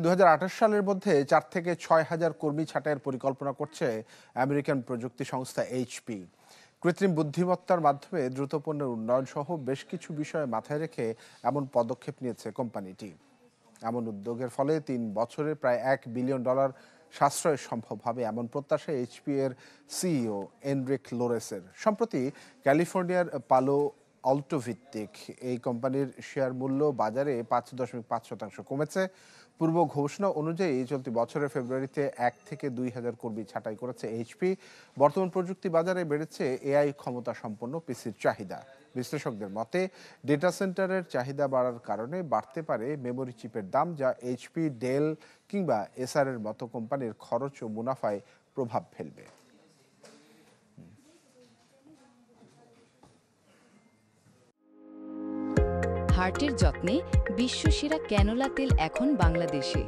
2028 সালের মধ্যে 4 থেকে 6,000 কর্মী ছাঁটাইয়ের পরিকল্পনা করছে আমেরিকান প্রযুক্তি সংস্থা এইচপি। কৃত্রিম বুদ্ধিমত্তার মাধ্যমে দ্রুত পণ্যের উন্নয়ন সহ বেশ কিছু বিষয় মাথায় রেখে এমন পদক্ষেপ নিয়েছে কোম্পানিটি। এমন উদ্যোগের ফলে 3 বছরে প্রায় $1 বিলিয়ন সাশ্রয় সম্ভব হবে, এমন প্রত্যাশা এইচপি এর সিইও এনরিক লোরেসের। সম্প্রতি ক্যালিফোর্নিয়ার পালো অল্টো ভিত্তিক এই কোম্পানির শেয়ার মূল্য বাজারে 5.5% কমেছে। পূর্ব ঘোষণা অনুযায়ী চলতি বছরের ফেব্রুয়ারিতে 1 থেকে 2,000 কর্মী ছাঁটাই করেছে এইচপি। বর্তমান প্রযুক্তি বাজারে বেড়েছে এআই ক্ষমতা সম্পন্ন পিসির চাহিদা। বিশ্লেষকদের মতে ডেটা সেন্টারের চাহিদা বাড়ার কারণে বাড়তে পারে মেমোরি চিপের দাম, যা এইচপি, ডেল কিংবা এসআর এর মতো কোম্পানির খরচ ও মুনাফায় প্রভাব ফেলবে। হার্টের যত্নে বিশ্বসেরা ক্যানোলা তেল এখন বাংলাদেশে।